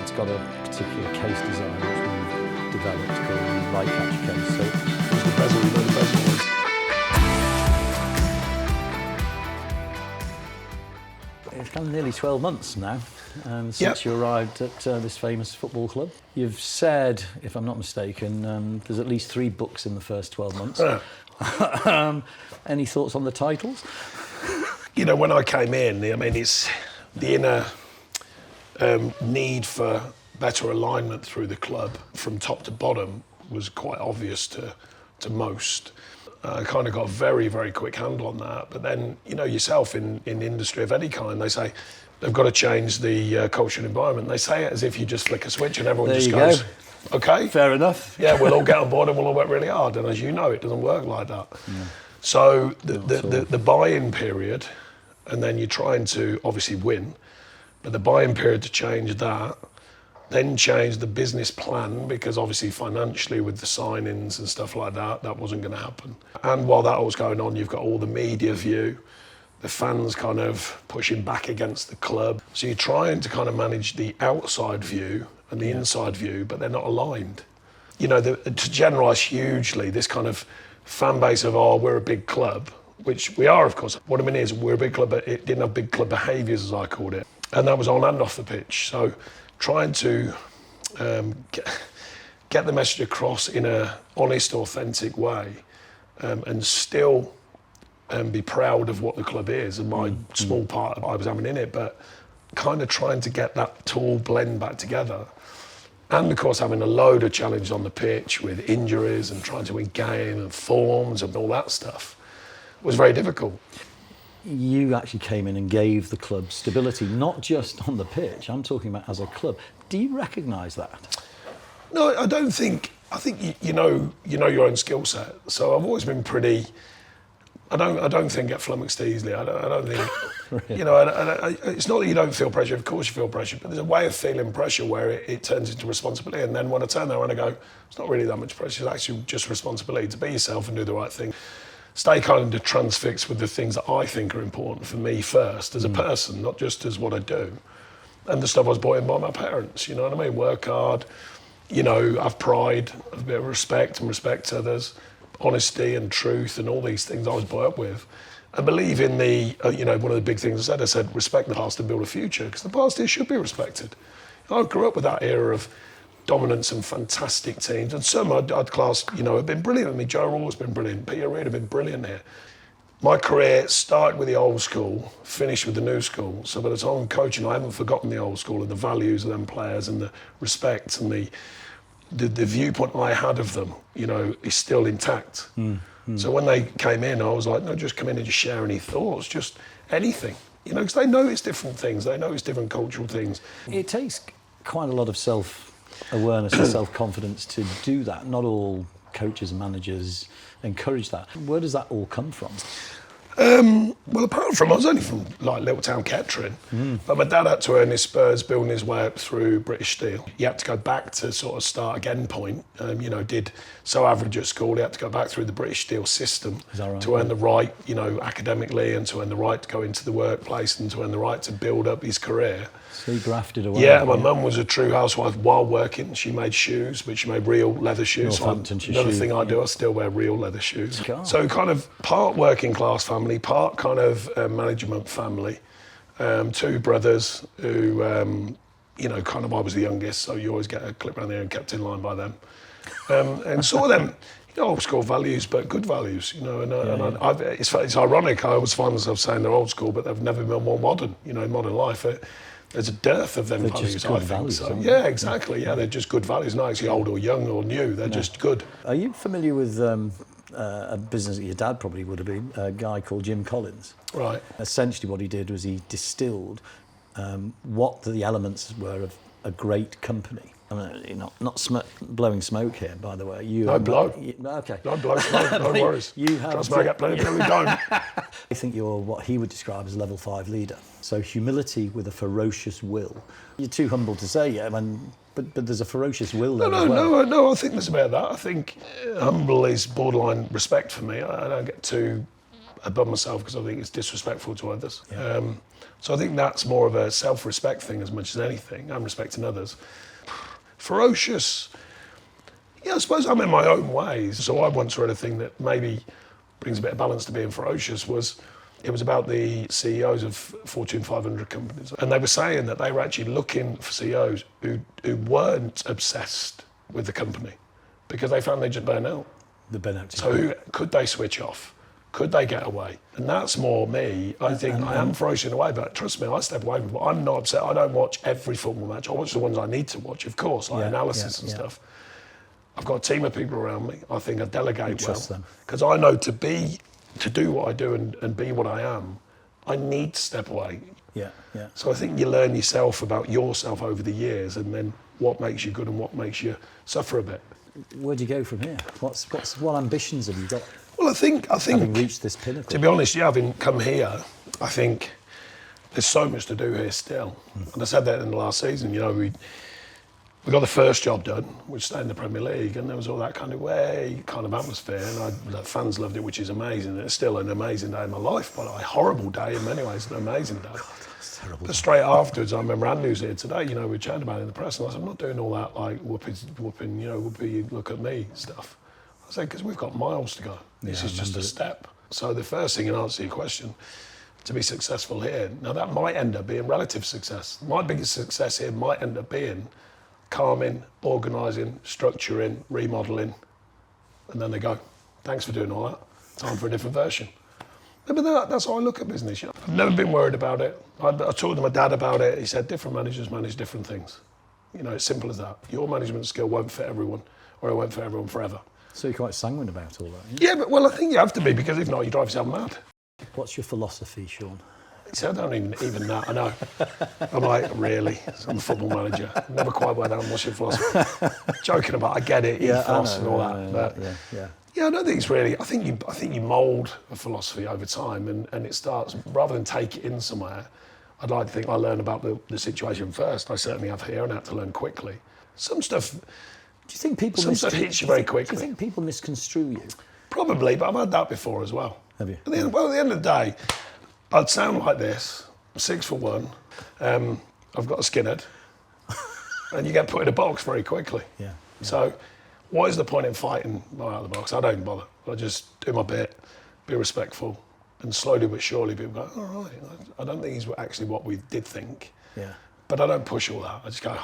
It's got a particular case design which we've developed called the light catch case. So It's the bezel, you know the bezel is. it's kind of nearly 12 months now since you arrived at this famous football club. You've said, if I'm not mistaken, there's at least 3 books in the first 12 months. Any thoughts on the titles? You know, when I came in, I mean, it's the inner need for better alignment through the club from top to bottom was quite obvious to most. I kind of got a very, very quick handle on that. But then, you know, yourself in industry of any kind, they say they've got to change the culture and environment. They say it as if you just flick a switch and everyone just goes, okay. Fair enough. Yeah, we'll all get on board and we'll all work really hard. And as you know, it doesn't work like that. Yeah. So the buy-in period, and then you're trying to obviously win, but the buy-in period to change that, then change the business plan, because obviously financially with the signings and stuff like that, that wasn't going to happen. And while that was going on, you've got all the media view, the fans kind of pushing back against the club. So you're trying to kind of manage the outside view and the inside view, but they're not aligned. You know, to generalise hugely, this kind of fan base of, oh, we're a big club, which we are, of course. What I mean is, we're a big club, but it didn't have big club behaviours, as I called it. And that was on and off the pitch. So trying to get the message across in an honest, authentic way, and still be proud of what the club is and my small part I was having in it, but kind of trying to get that to all blend back together. And of course, having a load of challenges on the pitch with injuries and trying to win game and forms and all that stuff was very difficult. You actually came in and gave the club stability, not just on the pitch. I'm talking about as a club. Do you recognise that? No, I don't think. I think you know your own skill set. So I've always been pretty. I don't think get flummoxed easily. I don't think. Really? You know, it's not that you don't feel pressure. Of course you feel pressure, but there's a way of feeling pressure where it turns into responsibility. And then when I turn there and I go, it's not really that much pressure. It's actually just responsibility to be yourself and do the right thing. Stay kind of transfixed with the things that I think are important for me first as a person, not just as what I do. And the stuff I was brought in by my parents, you know what I mean? Work hard, you know, have pride, have a bit of respect and respect to others, honesty and truth and all these things I was brought up with. I believe in the, you know, one of the big things I said, respect the past and build a future, because the past here should be respected. I grew up with that era of dominance and fantastic teams, and some I'd class, you know, have been brilliant. I mean, Joe Raw's been brilliant, Peter Reid have been brilliant here. My career started with the old school, finished with the new school. So by the time I'm coaching, I haven't forgotten the old school and the values of them players and the respect and the viewpoint I had of them, you know, is still intact. So when they came in, I was like, no, just come in and just share any thoughts, just anything, you know, because they notice different things, they notice different cultural things. It takes quite a lot of self-awareness and self-confidence to do that. Not all coaches and managers encourage that. Where does that all come from? Well, apart from, I was only from like little town Kettering, but my dad had to earn his spurs building his way up through British Steel. He had to go back to sort of start again point, you know, did so average at school. He had to go back through the British Steel system to earn the right, you know, academically, and to earn the right to go into the workplace and to earn the right to build up his career. So he grafted away. Yeah, my mum was a true housewife while working. She made shoes, but she made real leather shoes. So another thing I do, I still wear real leather shoes. God. So kind of part working class family, part kind of management family. 2 brothers who, you know, kind of I was the youngest, so you always get a clip around there and kept in line by them. And saw them, you know, old school values, but good values, you know. And it's ironic, I always find myself saying they're old school, but they've never been more modern, you know, in modern life. There's a dearth of them they're values, just good I think. Values, So, yeah, exactly. Yeah, they're just good values, not actually old or young or new. They're just good. Are you familiar with a business that your dad probably would have been, a guy called Jim Collins? Right. Essentially what he did was he distilled what the elements were of a great company. I mean, you're not blowing smoke here, by the way. No blow. Okay. No blow smoke, no worries. Trust me, I get plenty of people who don't. I think you're what he would describe as a level 5 leader. So humility with a ferocious will. You're too humble to say, yeah, but there's a ferocious will there as well. No, I think there's about that. I think humble is borderline respect for me. I don't get too above myself because I think it's disrespectful to others. Yeah. So I think that's more of a self-respect thing as much as anything. I'm respecting others. Ferocious. Yeah, I suppose I'm in my own ways. So I once read a thing that maybe brings a bit of balance to being ferocious. It was about the CEOs of Fortune 500 companies. And they were saying that they were actually looking for CEOs who weren't obsessed with the company because they found they just burn out. The burnout. So could they switch off? Could they get away? And that's more me. I think I am ferocious in a way, but trust me, I step away from it. I'm not upset. I don't watch every football match. I watch the ones I need to watch, of course, like analysis and stuff. I've got a team of people around me. I think I delegate well. Because I know to do what I do and be what I am, I need to step away. Yeah. So I think you learn yourself about yourself over the years and then what makes you good and what makes you suffer a bit. Where do you go from here? What ambitions have you got? Well, I think having reached this pinnacle. To be honest, having come here, I think there's so much to do here still. And I said that in the last season. We got the first job done, which stayed in the Premier League, and there was all that kind of atmosphere, and the fans loved it, which is amazing. It's still an amazing day in my life, but a horrible day in many ways, an amazing day. But straight afterwards, I remember Andy was here today. We were chatting about it in the press, and I said, I'm not doing all that like whooping, look at me stuff. I said, because we've got miles to go. This is just a step. So the first thing, in answer to your question, to be successful here, now that might end up being relative success. My biggest success here might end up being calming, organising, structuring, remodelling, and then they go, thanks for doing all that. Time for a different version. But that's how I look at business. I've never been worried about it. I talked to my dad about it. He said different managers manage different things. It's simple as that. Your management skill won't fit everyone, or it won't fit everyone forever. So you're quite sanguine about all that, yeah? But I think you have to be, because if not, you drive yourself mad. What's your philosophy, Sean? See, I don't even that. I know. I'm like, really? I'm a football manager. Never quite went down. What's your philosophy? Joking about, I get it, ethos and all that. Yeah, I don't think it's really. I think you mould a philosophy over time, and it starts rather than take it in somewhere. I'd like to think I learn about the situation first. I certainly have here, and I had to learn quickly. Some stuff. Do you think people some stuff hits you very quickly? Do you think people misconstrue you? Probably, but I've had that before as well. Have you? At the end of the day, I'd sound like this. I'm 6'1". I've got a skinhead, and you get put in a box very quickly. Yeah. So, what is the point in fighting out of the box? I don't bother. I just do my bit, be respectful, and slowly but surely people go, all right. I don't think he's actually what we did think. Yeah. But I don't push all that. I just go,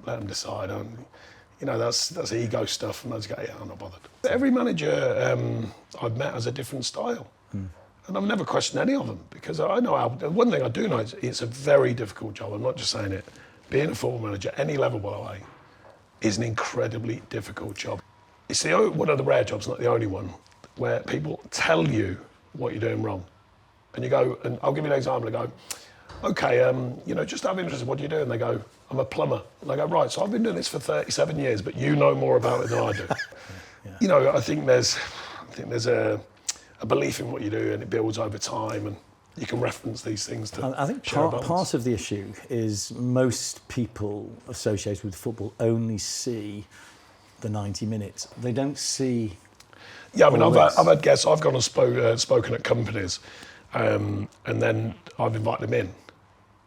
let them decide. That's ego stuff, and I just go, I'm not bothered. Every manager I've met has a different style. And I've never questioned any of them, because I know one thing I do know is it's a very difficult job. I'm not just saying it. Being a football manager, any level, by the way, is an incredibly difficult job. It's one of the rare jobs, not the only one, where people tell you what you're doing wrong. And you go, and I'll give you an example. I go, okay, just out of interest, what do you do? And they go, I'm a plumber. And I go, right, so I've been doing this for 37 years, but you know more about it than I do. Yeah. I think there's a belief in what you do, and it builds over time, and you can reference these things to I think part of the issue is most people associated with football only see the 90 minutes. They don't see. Yeah, I mean, I've had guests. I've gone and spoken at companies, and then I've invited them in.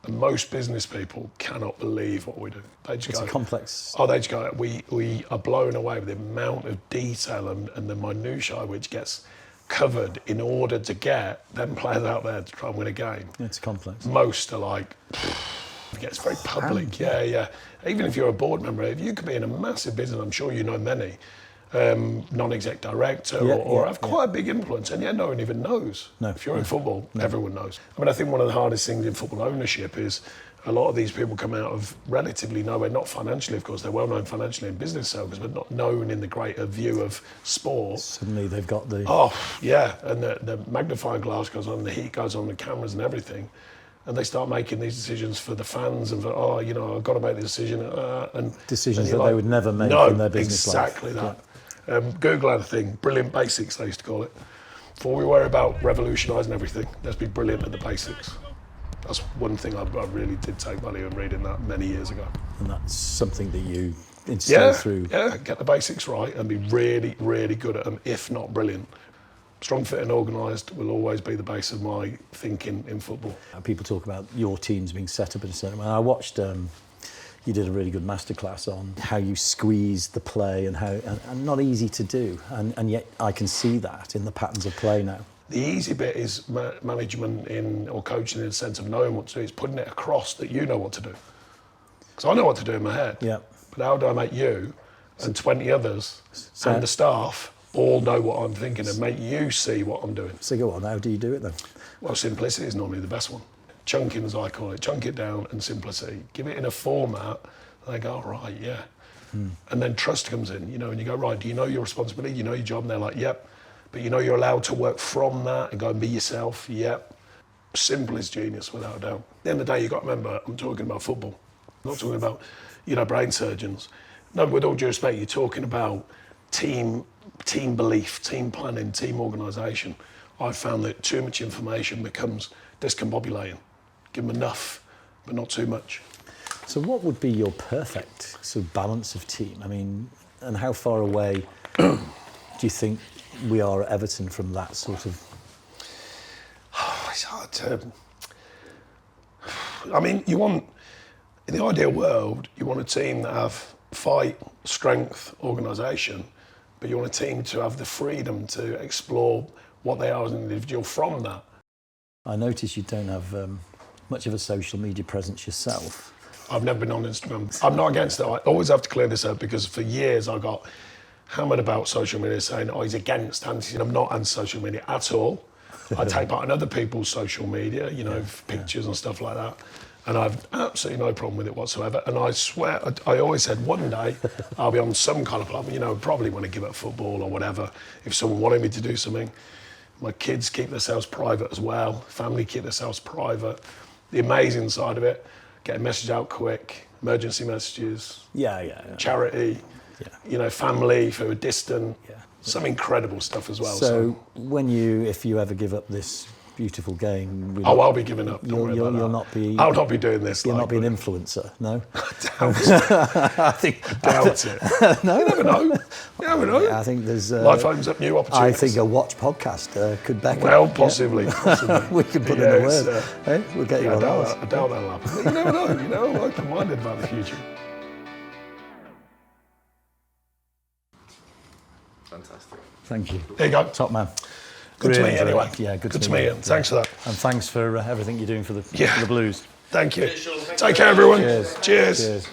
And most business people cannot believe what we do. They just go, a complex. Oh, they just go, we are blown away with the amount of detail and the minutiae which gets covered in order to get them players out there to try and win a game. It's complex. Most are like, it's very public. Yeah. Even if you're a board member, if you could be in a massive business, I'm sure you know many, non-exec director or have quite a big influence, and no one even knows. If you're in football, everyone knows. I mean, I think one of the hardest things in football ownership is a lot of these people come out of relatively nowhere, not financially, of course, they're well known financially in business circles, but not known in the greater view of sport. Suddenly they've got the... Oh, yeah, and the magnifying glass goes on, the heat goes on, the cameras and everything, and they start making these decisions for the fans and for, I've got to make the decision. And decisions that they would never make in their business life. Exactly that. Yeah. Google had a thing, brilliant basics, they used to call it. Before we worry about revolutionising everything, let's be brilliant at the basics. That's one thing I really did take value in reading that many years ago. And that's something that you instill through... Yeah, get the basics right and be really, really good at them, if not brilliant. strong, fit and organised will always be the base of my thinking in football. People talk about your teams being set up in a certain way. I watched, you did a really good masterclass on how you squeeze the play and not easy to do. And yet I can see that in the patterns of play now. The easy bit is management or coaching in the sense of knowing what to do. It's putting it across that you know what to do. Because I know what to do in my head. Yeah. But how do I make you and 20 others and the staff all know what I'm thinking and make you see what I'm doing? So go on, how do you do it then? Well, simplicity is normally the best one. Chunking, as I call it, chunk it down, and simplicity. Give it in a format, and they go, all right, yeah. And then trust comes in, and you go, right, do you know your responsibility? You know your job? And they're like, yep. But you're allowed to work from that and go and be yourself, yep. Simple is genius, without a doubt. At the end of the day, you've got to remember, I'm talking about football. I'm not talking about, brain surgeons. No, with all due respect, you're talking about team belief, team planning, team organisation. I've found that too much information becomes discombobulating. Give them enough, but not too much. So what would be your perfect sort of balance of team? I mean, and how far away do you think we are at Everton from that sort of... It's hard to... I mean, in the ideal world, you want a team that have fight, strength, organisation, but you want a team to have the freedom to explore what they are as an individual from that. I notice you don't have much of a social media presence yourself. I've never been on Instagram. I'm not against it. I always have to clear this up because for years I got hammered about social media saying, he's against anti. I'm not anti-social media at all. I take part in other people's social media, pictures and stuff like that. And I've absolutely no problem with it whatsoever. And I swear, I always said one day I'll be on some kind of platform, probably when I give up football or whatever, if someone wanted me to do something. My kids keep themselves private as well. Family keep themselves private. The amazing side of it, get a message out quick, emergency messages, charity, family who are distant, some incredible stuff as well. So if you ever give up this beautiful game... I'll be giving up. You'll not be... I'll not be doing this. You'll not be an influencer, no? Doubt it. No? You never know. I think there's... life opens up new opportunities. I think a watch podcast could beckon. Well, possibly. We can put in a word. We'll get you on ours. I doubt that'll happen. But you never know. I'm open-minded about the future. Fantastic. Thank you. There you go. Top man. Good to meet you anyway. Yeah, good to meet you. Thanks for that. And thanks for everything you're doing for the Blues. Thank you. Take care, everyone. Cheers. Cheers.